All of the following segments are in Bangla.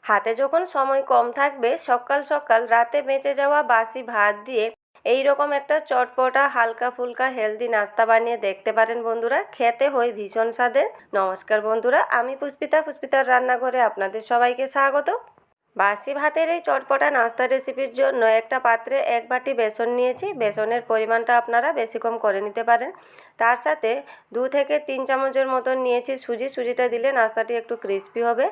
হাতে যখন সময় কম থাকবে সকাল সকাল রাতে বেঁচে যাওয়া বাসি ভাত দিয়ে এই রকম একটা চটপটা হালকা ফুলকা হেলদি নাস্তা বানিয়ে দেখতে পারেন বন্ধুরা। খেতে হয় ভীষণ স্বাদের। নমস্কার বন্ধুরা, আমি পুষ্পিতার রান্নাঘরে আপনাদের সবাইকে স্বাগত। বাসি ভাতের এই চটপটা নাস্তা রেসিপির জন্য একটা পাত্রে 1 বাটি বেসন নিয়েছি। বেসনের পরিমাণটা আপনারা বেশি কম করে নিতে পারেন। তার সাথে 2 থেকে 3 চামচের মতন নিয়েছি সুজি। সুজিটা দিলে নাস্তাটি একটু ক্রিস্পি হবে।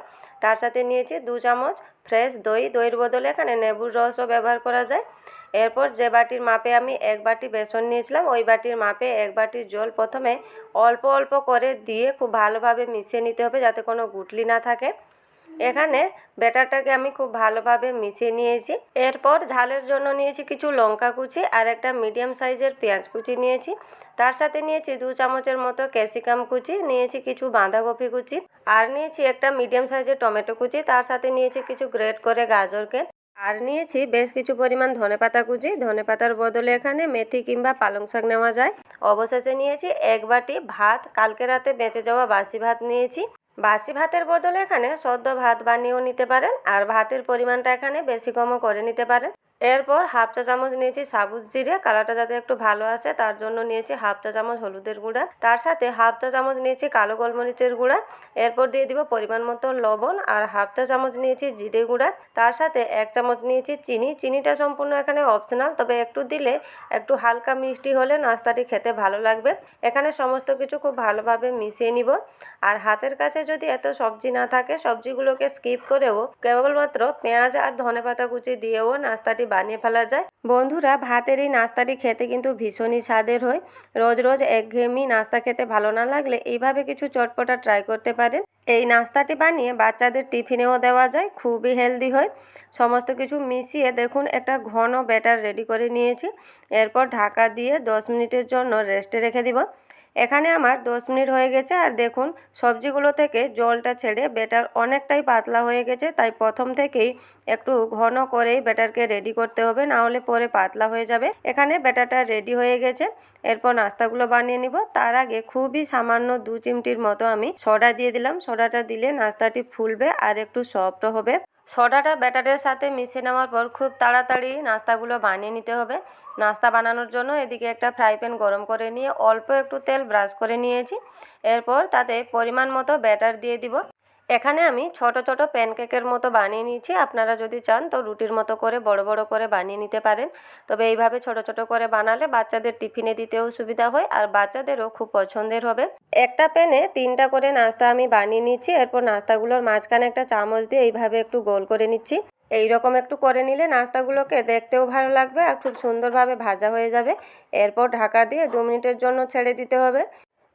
তার সাথে নিয়েছি 2 চামচ ফ্রেশ দই। দইয়ের বদলে এখানে লেবুর রসও ব্যবহার করা যায়। এরপর যে বাটির মাপে আমি 1 বাটি বেসন নিয়েছিলাম ওই বাটির মাপে 1 বাটি জল প্রথমে অল্প অল্প করে দিয়ে খুব ভালোভাবে মিশিয়ে নিতে হবে যাতে কোনো গুটলি না থাকে। এখানে ব্যাটারটাকে আমি খুব ভালোভাবে মিশিয়ে নিয়েছি। এরপর ঝালের জন্য নিয়েছি কিছু লঙ্কা কুচি আর একটা মিডিয়াম সাইজের পেঁয়াজ কুচি নিয়েছি। তার সাথে নিয়েছি 2 চামচের মতো ক্যাপসিকাম কুচি, নিয়েছি কিছু বাঁধাকপি কুচি আর নিয়েছি একটা মিডিয়াম সাইজের টমেটো কুচি। তার সাথে নিয়েছি কিছু গ্রেট করে গাজরকে আর নিয়েছি বেশ কিছু পরিমাণ ধনেপাতা কুচি। ধনেপাতার বদলে এখানে মেথি কিংবা পালং শাক নেওয়া যায়। অবশেষে নিয়েছি 1 বাটি ভাত, কালকে রাতে বেঁচে যাওয়া বাসি ভাত নিয়েছি। বাসি ভাতের বদলে এখানে সদ্য ভাত বানিয়েও নিতে পারেন আর ভাতের পরিমাণটা এখানে বেশি কমও করে নিতে পারেন। এরপর 1/2 চা চামচ নিয়েছি সাবুত জিরে, কালারটা যাতে একটু ভালো আসে তার জন্য নিয়েছি 1/2 চা চামচ হলুদের গুঁড়া। তার সাথে 1/2 চা চামচ নিয়েছি কালো গোলমরিচের গুঁড়া। এরপর দিয়ে দিব পরিমাণ মতো লবণ আর 1/2 চা চামচ নিয়েছি জিরে গুঁড়া। তার সাথে 1 চামচ নিয়েছি চিনি। চিনিটা সম্পূর্ণ এখানে অপশনাল, তবে একটু দিলে একটু হালকা মিষ্টি হলে নাস্তাটি খেতে ভালো লাগবে। এখানে সমস্ত কিছু খুব ভালোভাবে মিশিয়ে নিব। আর হাতের কাছে যদি এত সবজি না থাকে সবজিগুলোকে স্কিপ করেও কেবলমাত্র পেঁয়াজ আর ধনেপাতা কুচি দিয়েও নাস্তাটি বানিয়ে ফেলা যায়। বন্ধুরা, ভাতের এই নাস্তাটি খেতে কিন্তু ভীষণই স্বাদের হয়। রোজ রোজ একঘেয়েমি নাস্তা খেতে ভালো না লাগলে এইভাবে কিছু চটপটা ট্রাই করতে পারেন। এই নাস্তাটি বানিয়ে বাচ্চাদের টিফিনেও দেওয়া যায়, খুবই হেলদি হয়। সমস্ত কিছু মিশিয়ে দেখুন একটা ঘন ব্যাটার রেডি করে নিয়েছি। এরপর ঢাকা দিয়ে 10 মিনিটের জন্য রেস্টে রেখে দিব। এখানে আমার 10 মিনিট হয়ে গেছে আর দেখুন সবজিগুলো থেকে জলটা ছেড়ে ব্যাটার অনেকটাই পাতলা হয়ে গেছে। তাই প্রথম থেকেই একটু ঘন করেই ব্যাটারকে রেডি করতে হবে, না হলে পরে পাতলা হয়ে যাবে। এখানে ব্যাটারটা রেডি হয়ে গেছে। এরপর নাস্তাগুলো বানিয়ে নিব। তার আগে খুবই সামান্য 2 চিমটির মতো আমি সোডা দিয়ে দিলাম। সোডাটা দিলে নাস্তাটি ফুলবে আর একটু সফট হবে। সোডাটা ব্যাটারের সাথে মিশিয়ে নেওয়ার পর খুব তাড়াতাড়ি নাস্তাগুলো বানিয়ে নিতে হবে। নাস্তা বানানোর জন্য এদিকে একটা ফ্রাই প্যান গরম করে নিয়ে অল্প একটু তেল ব্রাশ করে নিয়েছি। এরপর তাতে পরিমাণ মতো ব্যাটার দিয়ে দিব। এখানে আমি ছোট ছোট প্যানকেকের মতো বানিয়ে নিয়েছি। আপনারা যদি চান তো রুটির মতো করে বড় বড় করে বানিয়ে নিতে পারেন। তবে এইভাবে ছোট ছোট করে বানালে বাচ্চাদের টিফিনে দিতেও সুবিধা হয় আর বাচ্চাদেরও খুব পছন্দের হবে। একটা প্যানে 3টা করে নাস্তা আমি বানিয়ে নিচ্ছি। এরপর নাস্তাগুলোর মাঝখানে একটা চামচ দিয়ে এইভাবে একটু গোল করে নিচ্ছি। এই রকম একটু করে নিলে নাস্তাগুলোকে দেখতেও ভালো লাগবে আর খুব সুন্দরভাবে ভাজা হয়ে যাবে। এরপর ঢাকা দিয়ে 2 মিনিটের জন্য ছেড়ে দিতে হবে।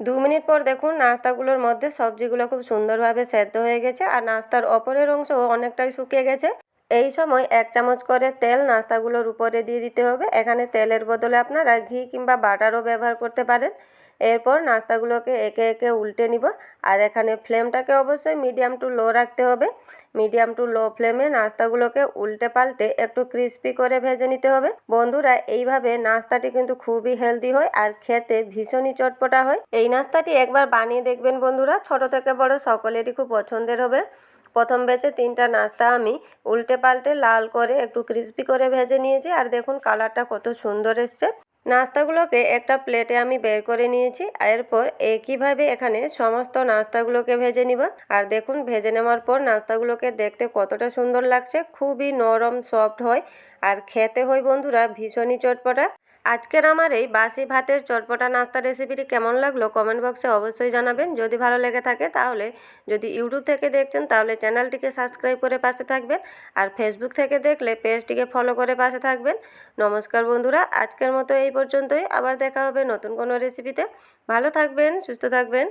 2 মিনিট পর দেখুন নাস্তাগুলোর মধ্যে সবজিগুলো খুব সুন্দরভাবে সেদ্ধ হয়ে গেছে আর নাস্তার ওপরের অংশও অনেকটাই শুকিয়ে গেছে। এই সময় 1 চামচ করে তেল নাস্তাগুলোর উপরে দিয়ে দিতে হবে। এখানে তেলের বদলে আপনারা ঘি কিংবা বাটারও ব্যবহার করতে পারেন। এরপর নাস্তাগুলোকে একে একে উল্টে নিব আর এখানে ফ্লেমটাকে অবশ্যই মিডিয়াম টু লো রাখতে হবে। মিডিয়াম টু লো ফ্লেমে নাস্তাগুলোকে উল্টে পাল্টে একটু ক্রিস্পি করে ভেজে নিতে হবে। বন্ধুরা, এইভাবে নাস্তাটি কিন্তু খুবই হেলদি হয় আর খেতে ভীষণই চটপটা হয়। এই নাস্তাটি একবার বানিয়ে দেখবেন বন্ধুরা, ছোট থেকে বড় সকলেরই খুব পছন্দের হবে। প্রথম ব্যাচে 3টা নাস্তা আমি উল্টে পাল্টে লাল করে একটু ক্রিস্পি করে ভেজে নিয়েছি আর দেখুন কালারটা কত সুন্দর এসছে। নাস্তাগুলোকে একটা প্লেটে আমি বের করে নিয়েছি। এরপর একইভাবে এখানে সমস্ত নাস্তাগুলোকে ভেজে নিব। আর দেখুন ভেজে নেওয়ার পর নাস্তাগুলোকে দেখতে কতটা সুন্দর লাগছে, খুবই নরম সফট হয় আর খেতে হয় বন্ধুরা ভীষণই চটপটা। আজকের আমার এই বাসি ভাতের চটপটা নাস্তা রেসিপিটি কেমন লাগলো কমেন্ট বক্সে অবশ্যই জানাবেন। যদি ভালো লেগে থাকে তাহলে, যদি ইউটিউব থেকে দেখছেন তাহলে চ্যানেলটিকে সাবস্ক্রাইব করে পাশে থাকবেন আর ফেসবুক থেকে দেখলে পেজটিকে ফলো করে পাশে থাকবেন। নমস্কার বন্ধুরা, আজকের মতো এই পর্যন্তই। আবার দেখা হবে নতুন কোনো রেসিপিতে। ভালো থাকবেন, সুস্থ থাকবেন।